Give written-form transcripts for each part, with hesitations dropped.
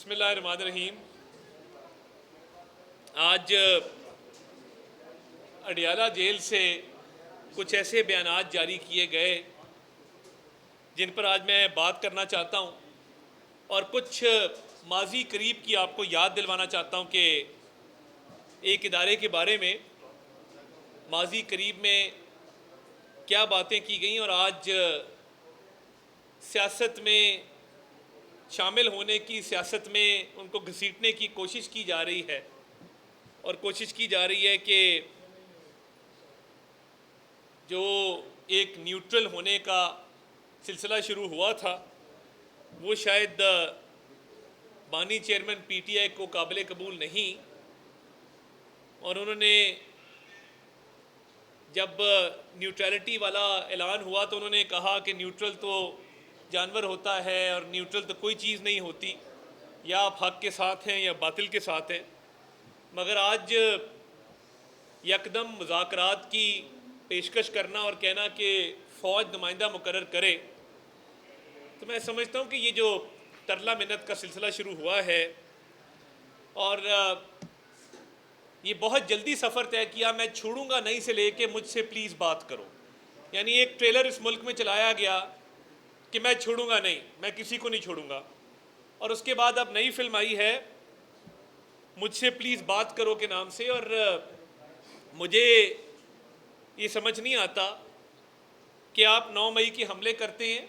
बिस्मिल्लाहिर्रहमानिर्रहीम। आज अडियाला जेल से कुछ ऐसे बयानात जारी किए गए जिन पर आज मैं बात करना चाहता हूं और कुछ माजी करीब की आपको याद दिलवाना चाहता हूं कि एक इदारे के बारे में माजी करीब में क्या बातें की गई और आज सियासत में शामिल होने की, सियासत में उनको घसीटने की कोशिश की जा रही है और कोशिश की जा रही है कि जो एक न्यूट्रल होने का सिलसिला शुरू हुआ था वो शायद बानी चेयरमैन पीटीआई को काबिल कबूल नहीं, और उन्होंने जब न्यूट्रलिटी वाला ऐलान हुआ तो उन्होंने कहा कि न्यूट्रल तो जानवर होता है और न्यूट्रल तो कोई चीज़ नहीं होती, या आप हक के साथ हैं या बातिल के साथ हैं। मगर आज यकदम मुज़ाकरात की पेशकश करना और कहना कि फ़ौज नुमाइंदा मुकर्रर करे, तो मैं समझता हूँ कि ये जो तरला मिन्नत का सिलसिला शुरू हुआ है और ये बहुत जल्दी सफ़र तय किया, मैं छोड़ूंगा नहीं से लेके मुझसे प्लीज़ बात करो, यानी एक ट्रेलर इस मुल्क में चलाया गया कि मैं छोड़ूंगा नहीं, मैं किसी को नहीं छोड़ूंगा, और उसके बाद अब नई फिल्म आई है मुझसे प्लीज़ बात करो के नाम से। और मुझे ये समझ नहीं आता कि आप 9 मई के हमले करते हैं,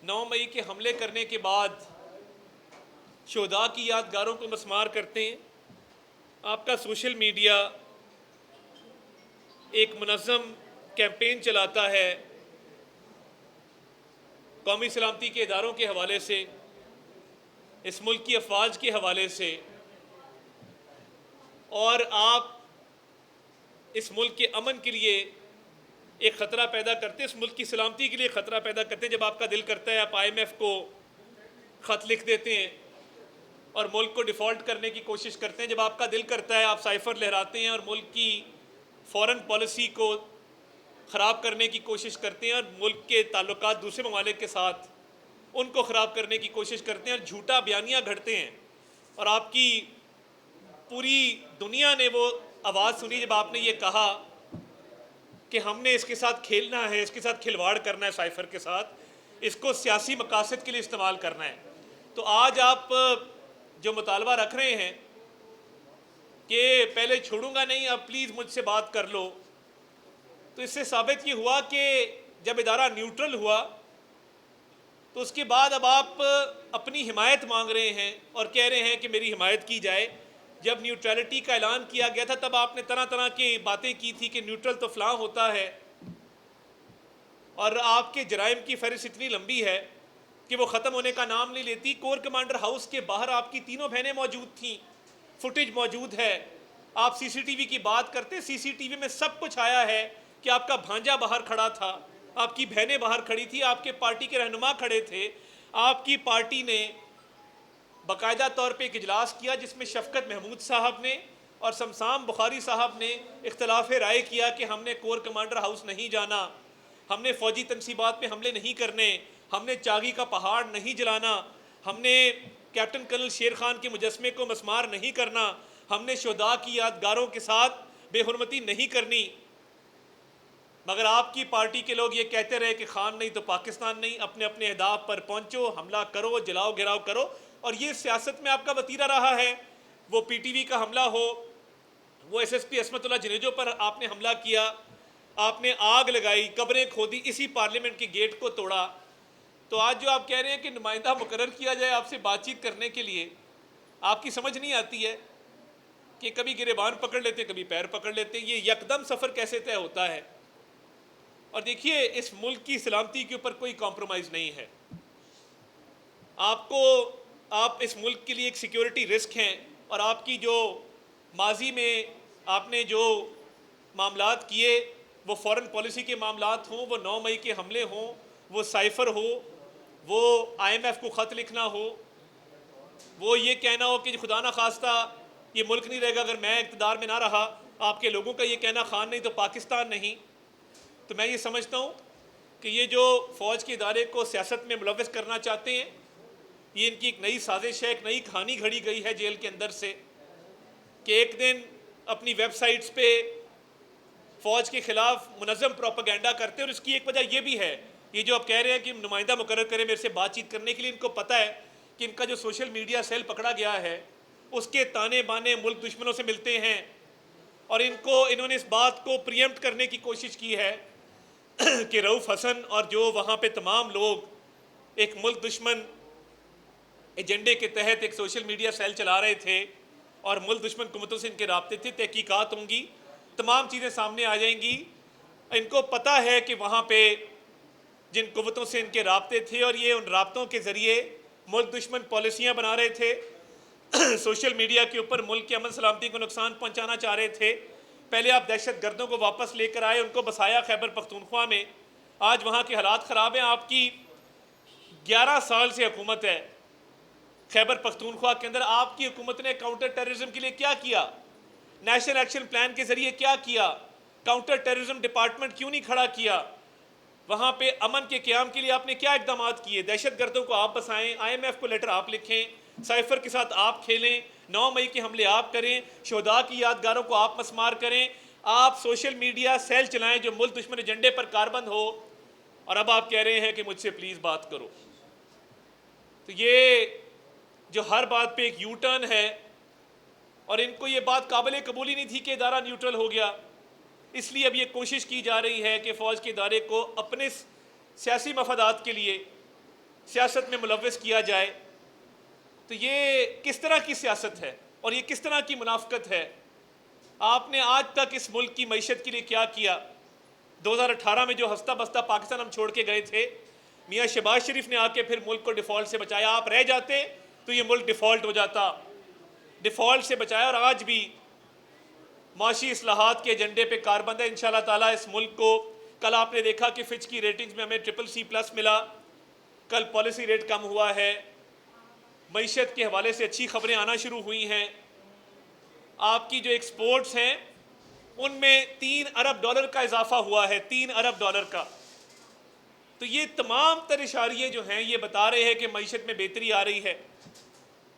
9 मई के हमले करने के बाद शोधा की यादगारों को मस्मार करते हैं, आपका सोशल मीडिया एक मुनज़्ज़म कैंपेन चलाता है कौमी सलामती के इदारों के हवाले से, इस मुल्क की अफवाज के हवाले से, और आप इस मुल्क के अमन के लिए एक ख़तरा पैदा करते हैं, इस मुल्क की सलामती के लिए ख़तरा पैदा करते हैं। जब आपका दिल करता है आप IMF को ख़त लिख देते हैं और मुल्क को डिफ़ॉल्ट करने की कोशिश करते हैं। जब आपका दिल करता है आप साइफ़र लहराते हैं और मुल्क की फ़ॉरेन पॉलिसी को ख़राब करने की कोशिश करते हैं और मुल्क के ताल्लुकात दूसरे ममालिक के साथ उनको ख़राब करने की कोशिश करते हैं और झूठा बयानियाँ घड़ते हैं। और आपकी पूरी दुनिया ने वो आवाज़ सुनी जब आपने ये कहा कि हमने इसके साथ खेलना है, इसके साथ खिलवाड़ करना है, साइफ़र के साथ इसको सियासी मकासद के लिए इस्तेमाल करना है। तो आज आप जो मुतालबा रख रहे हैं कि पहले छोड़ूंगा नहीं, अब प्लीज़ मुझसे बात कर लो, तो इससे साबित ये हुआ कि जब इदारा न्यूट्रल हुआ तो उसके बाद अब आप अपनी हिमायत मांग रहे हैं और कह रहे हैं कि मेरी हिमायत की जाए। जब न्यूट्रलिटी का ऐलान किया गया था तब आपने तरह तरह की बातें की थी कि न्यूट्रल तो फ़लाँ होता है, और आपके जराइम की फहरिस्त इतनी लंबी है कि वो ख़त्म होने का नाम नहीं लेती। कोर कमांडर हाउस के बाहर आपकी तीनों बहनें मौजूद थीं, फुटेज मौजूद है। आप CCTV की बात करते, CCTV में सब कुछ आया है कि आपका भांजा बाहर खड़ा था, आपकी बहनें बाहर खड़ी थी, आपके पार्टी के रहनुमा खड़े थे। आपकी पार्टी ने बाकायदा तौर पे एक इजलास किया जिसमें शफकत महमूद साहब ने और शमसाम बुखारी साहब ने इख्तलाफ राय किया कि हमने कोर कमांडर हाउस नहीं जाना, हमने फ़ौजी तनसीबात पे हमले नहीं करने, हमने चागी का पहाड़ नहीं जलाना, हमने कैप्टन कर्नल शेर खान के मुजस्मे को मस्मार नहीं करना, हमने शुहदा की यादगारों के साथ बेहुरमती नहीं करनी। मगर आपकी पार्टी के लोग ये कहते रहे कि खान नहीं तो पाकिस्तान नहीं, अपने अपने अहदाफ पर पहुँचो, हमला करो, जलाओ गिराओ करो। और ये सियासत में आपका वतीरा रहा है। वो PTV का हमला हो, वो SSP असमतुल्लाह जनेजो पर आपने हमला किया, आपने आग लगाई, कब्रें खोदी, इसी पार्लियामेंट के गेट को तोड़ा। तो आज जो आप कह रहे हैं कि नुमाइंदा मुकर्रर किया जाए आपसे बातचीत करने के लिए, आपकी समझ नहीं आती है कि कभी गिरेबान पकड़ लेते, कभी पैर पकड़ लेते, ये यकदम सफ़र कैसे तय होता है। और देखिए, इस मुल्क की सलामती के ऊपर कोई कॉम्प्रोमाइज़ नहीं है। आप इस मुल्क के लिए एक सिक्योरिटी रिस्क हैं, और आपकी जो माजी में आपने जो मामलात किए, वो फ़ॉरेन पॉलिसी के मामलात हों, वो 9 मई के हमले हों, वो साइफ़र हो, वो IMF को ख़त लिखना हो, वो ये कहना हो कि खुदा ना खास्ता ये मुल्क नहीं रहेगा अगर मैं इक़्तिदार में ना रहा, आपके लोगों का ये कहना खान नहीं तो पाकिस्तान नहीं। तो मैं ये समझता हूँ कि ये जो फ़ौज के इदारे को सियासत में मुलव्वस करना चाहते हैं, ये इनकी एक नई साजिश है, एक नई कहानी घड़ी गई है जेल के अंदर से कि एक दिन अपनी वेबसाइट्स पे फ़ौज के ख़िलाफ़ मुनज़्ज़म प्रोपेगेंडा करते हैं। और इसकी एक वजह यह भी है, ये जो आप कह रहे हैं कि नुमाइंदा मुकर्रर करें मेरे से बातचीत करने के लिए, इनको पता है कि इनका जो सोशल मीडिया सेल पकड़ा गया है उसके ताने बाने मुल्क दुश्मनों से मिलते हैं, और इन्होंने इस बात को प्रियम्प्ट करने की कोशिश की है कि रऊफ़ हसन और जो वहाँ पे तमाम लोग एक मुल्क दुश्मन एजेंडे के तहत एक सोशल मीडिया सेल चला रहे थे और मुल्क दुश्मन हुकूमतों से इनके राब्ते थे। तहकीकात होंगी, तमाम चीज़ें सामने आ जाएंगी। इनको पता है कि वहाँ पे जिन कुव्वतों से इनके राब्ते थे और ये उन राब्तों के ज़रिए मुल्क दुश्मन पॉलिसियाँ बना रहे थे, सोशल मीडिया के ऊपर मुल्क के अमन सलामती को नुकसान पहुँचाना चाह रहे थे। पहले आप दहशत गर्दों को वापस लेकर आए, उनको बसाया खैबर पख्तूनख्वा में। आज वहाँ के हालात ख़राब हैं। आपकी 11 साल से हुकूमत है खैबर पख्तूनख्वा के अंदर। आपकी हुकूमत ने काउंटर टेररिज्म के लिए क्या किया? नेशनल एक्शन प्लान के ज़रिए क्या किया? काउंटर टेररिज्म डिपार्टमेंट क्यों नहीं खड़ा किया? वहाँ पे अमन के क़याम के लिए आपने क्या इक़दाम किए? दहशत गर्दों को आप बसाएं, IMF को लेटर आप लिखें, साइफर के साथ आप खेलें, 9 मई के हमले आप करें, शोहदा की यादगारों को आप मस्मार करें, आप सोशल मीडिया सेल चलाएं जो मुल्क दुश्मन एजेंडे पर कारबंद हो, और अब आप कह रहे हैं कि मुझसे प्लीज़ बात करो। तो ये जो हर बात पे एक यू टर्न है, और इनको ये बात काबिल कबूल ही नहीं थी कि इदारा न्यूट्रल हो गया, इसलिए अब ये कोशिश की जा रही है कि फ़ौज के इदारे को अपने सियासी मफादात के लिए सियासत में मुलव्वस किया जाए। तो ये किस तरह की सियासत है और ये किस तरह की मुनाफ़कत है? आपने आज तक इस मुल्क की मईशत के लिए क्या किया? 2018 में जो हंसता बसता पाकिस्तान हम छोड़ के गए थे, मियाँ शहबाज शरीफ ने आके फिर मुल्क को डिफ़ॉल्ट से बचाया। आप रह जाते तो ये मुल्क डिफ़ॉल्ट हो जाता, डिफ़ॉल्ट से बचाया। और आज भी माशी इस्लाहात के एजेंडे पे कारबंद है। इंशाअल्लाह ताला इस मुल्क को, कल आपने देखा कि फिच की रेटिंग्स में हमें CCC+ मिला, कल पॉलिसी रेट कम हुआ है, मईशत के हवाले से अच्छी खबरें आना शुरू हुई हैं। आपकी जो एक्सपोर्ट्स हैं उनमें $3 अरब का इजाफा हुआ है, $3 अरब का। तो ये तमाम तर इशारे जो हैं ये बता रहे हैं कि मईशत में बेहतरी आ रही है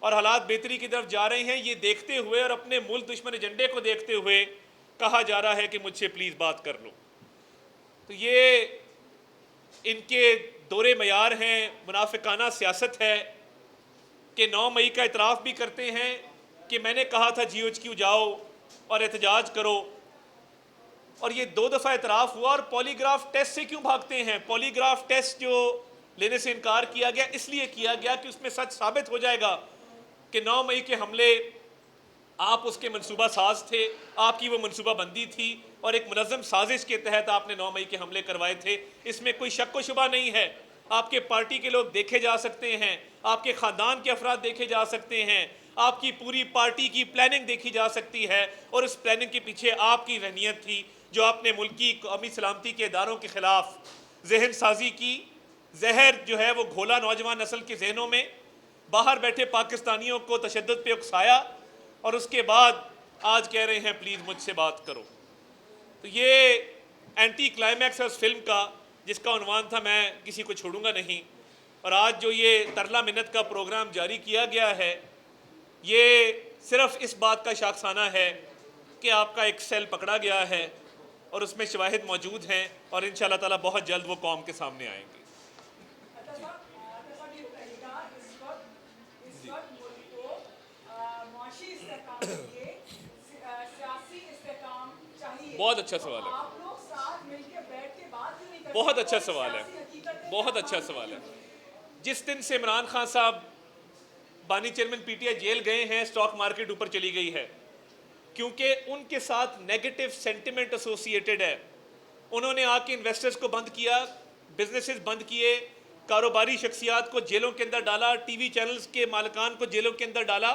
और हालात बेहतरी की तरफ जा रहे हैं। ये देखते हुए और अपने मुल्क दुश्मन एजेंडे को देखते हुए कहा जा रहा है कि मुझसे प्लीज़ बात कर लो। तो ये इनके दौरे मयार हैं, मुनाफिकाना सियासत है कि 9 मई का इतराफ़ भी करते हैं कि मैंने कहा था GHQ जाओ और एहतजाज करो, और ये 2 दफ़ा इतराफ़ हुआ। और पॉलीग्राफ टेस्ट से क्यों भागते हैं? पॉलीग्राफ टेस्ट जो लेने से इनकार किया गया, इसलिए किया गया कि उसमें सच साबित हो जाएगा कि 9 मई के हमले आप उसके मनसूबा साज थे, आपकी वो मनसूबा बंदी थी और एक मुनज़्ज़म साजिश के तहत आपने 9 मई के हमले करवाए थे। इसमें कोई शक व शुबा नहीं है। आपके पार्टी के लोग देखे जा सकते हैं, आपके ख़ानदान के अफराद देखे जा सकते हैं, आपकी पूरी पार्टी की प्लानिंग देखी जा सकती है, और इस प्लानिंग के पीछे आपकी रहनियत थी जो आपने मुल्की कौमी सलामती के इदारों के ख़िलाफ़ जहन साजी की। जहर जो है वो घोला नौजवान नस्ल के जहनों में, बाहर बैठे पाकिस्तानियों को तशद्दुद पे उकसाया, और उसके बाद आज कह रहे हैं प्लीज़ मुझसे बात करो। तो ये एंटी क्लाइमैक्स है उस फिल्म का जिसका उन्वान था मैं किसी को छोड़ूंगा नहीं। और आज जो ये तरला मिन्नत का प्रोग्राम जारी किया गया है, ये सिर्फ़ इस बात का शाखसाना है कि आपका एक सेल पकड़ा गया है और उसमें शवाहिद मौजूद हैं, और इंशाअल्लाह ताला बहुत जल्द वो कौम के सामने आएंगे। बहुत अच्छा सवाल है, बहुत अच्छा सवाल है, बहुत अच्छा सवाल है। जिस दिन से इमरान खान साहब बानी चेयरमैन PTI जेल गए हैं, स्टॉक मार्केट ऊपर चली गई है, क्योंकि उनके साथ नेगेटिव सेंटिमेंट एसोसिएटेड है। उन्होंने आके इन्वेस्टर्स को बंद किया, बिजनेसेस बंद किए, कारोबारी शख्सियात को जेलों के अंदर डाला, TV चैनल्स के मालिकान को जेलों के अंदर डाला।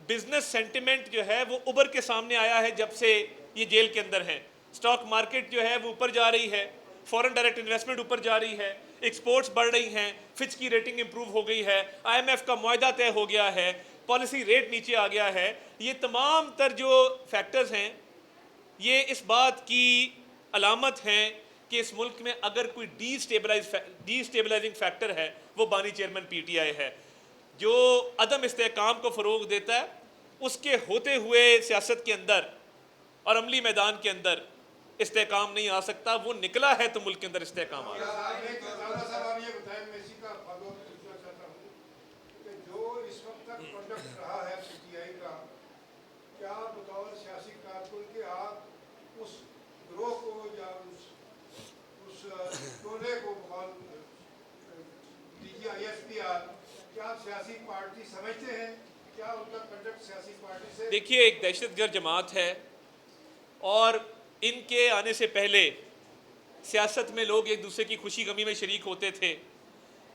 बिजनेस सेंटिमेंट जो है वो उभर के सामने आया है जब से ये जेल के अंदर हैं। स्टॉक मार्केट जो है वो ऊपर जा रही है, फॉरेन डायरेक्ट इन्वेस्टमेंट ऊपर जा रही है, एक्सपोर्ट्स बढ़ रही हैं, फिच की रेटिंग इंप्रूव हो गई है, IMF का मुआहदा तय हो गया है, पॉलिसी रेट नीचे आ गया है। ये तमाम तर जो फैक्टर्स हैं ये इस बात की अलामत हैं कि इस मुल्क में अगर कोई डीस्टेबलाइजिंग फैक्टर है वो बानी चेयरमैन PTI है। जो अदम इस्तेहकाम को फ़रोग देता है, उसके होते हुए सियासत के अंदर और अमली मैदान के अंदर इस्तेहकाम नहीं आ सकता। वो निकला है तो मुल्क के अंदर इस्तेहकाम आ रहा है। देखिए, एक दहशतगर्द जमात है और इनके आने से पहले सियासत में लोग एक दूसरे की खुशी गमी में शरीक होते थे।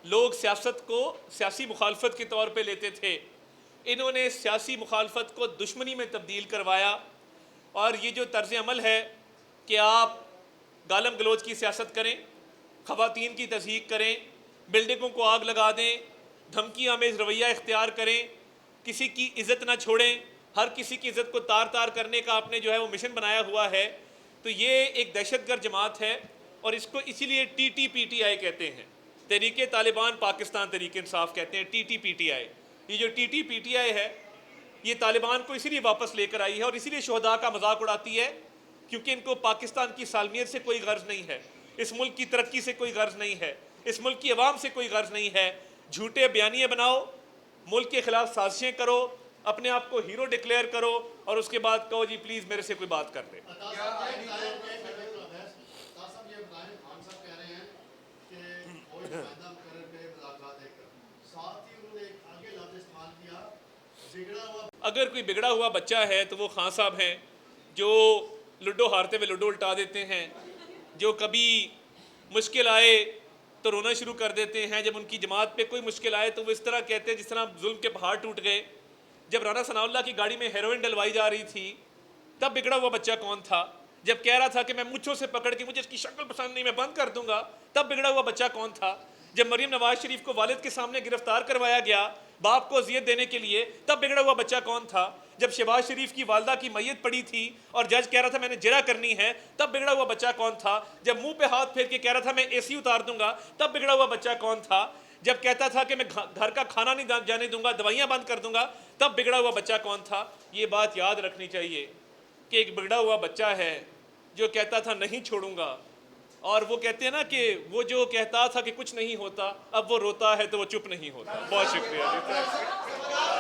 लोग सियासत को सियासी मुखालफत के तौर पे लेते थे। इन्होंने सियासी मुखालफत को दुश्मनी में तब्दील करवाया और ये जो तर्ज अमल है कि आप गालम गलोच की सियासत करें, ख़वातीन की तज़हीक करें, बिल्डिंगों को आग लगा दें, धमकी आमेज़ रवैया इख्तियार करें, किसी की इज़्ज़त ना छोड़ें, हर किसी की इज़्ज़त को तार तार करने का आपने जो है वो मिशन बनाया हुआ है, तो ये एक दहशतगर्द जमात है और इसको इसीलिए TTPTI कहते हैं। तहरीक तालिबान पाकिस्तान तहरीक इंसाफ कहते हैं TTPTI। ये जो TTPTI है ये तालिबान को इसीलिए वापस लेकर आई है और इसीलिए शहदा का मजाक उड़ाती है, क्योंकि इनको पाकिस्तान की सालमियत से कोई गर्ज नहीं है, इस मुल्क की तरक्की से कोई गर्ज नहीं है, इस मुल्क की अवाम से कोई गर्ज नहीं है। झूठे बयानिए बनाओ, मुल्क के खिलाफ साजिशें करो, अपने आप को हीरो डिक्लेयर करो और उसके बाद कहो जी प्लीज़ मेरे से कोई बात कर ले। अगर कोई बिगड़ा हुआ बच्चा है तो वो खान साहब हैं, जो लूडो हारते हुए लूडो उल्टा देते हैं, जो कभी मुश्किल आए तो रोना शुरू कर देते हैं, जब उनकी जमात पे कोई मुश्किल आए तो वो इस तरह कहते हैं जिस तरह जुल्म के पहाड़ टूट गए। जब राना सनाउल्लाह की गाड़ी में हेरोइन डलवाई जा रही थी तब बिगड़ा हुआ बच्चा कौन था? जब कह रहा था कि मैं मुझों से पकड़ के मुझे इसकी शक्ल पसंद नहीं, मैं बंद कर दूंगा, तब बिगड़ा हुआ बच्चा कौन था? जब मरीम नवाज शरीफ को वालिद के सामने गिरफ्तार करवाया गया बाप को अजियत देने के लिए, तब बिगड़ा हुआ बच्चा कौन था? जब शहबाज शरीफ की वालदा की मैयत पड़ी थी और जज कह रहा था मैंने जिरा करनी है, तब बिगड़ा हुआ बच्चा कौन था? जब मुंह पे हाथ फेर के कह रहा था मैं AC उतार दूंगा, तब बिगड़ा हुआ बच्चा कौन था? जब कहता था कि मैं घर का खाना नहीं जाने दूंगा, दवाइयां बंद कर दूंगा, तब बिगड़ा हुआ बच्चा कौन था? ये बात याद रखनी चाहिए कि एक बिगड़ा हुआ बच्चा है जो कहता था नहीं छोड़ूंगा, और वो कहते हैं ना कि वो जो कहता था कि कुछ नहीं होता, अब वो रोता है तो वो चुप नहीं होता। बहुत शुक्रिया जी।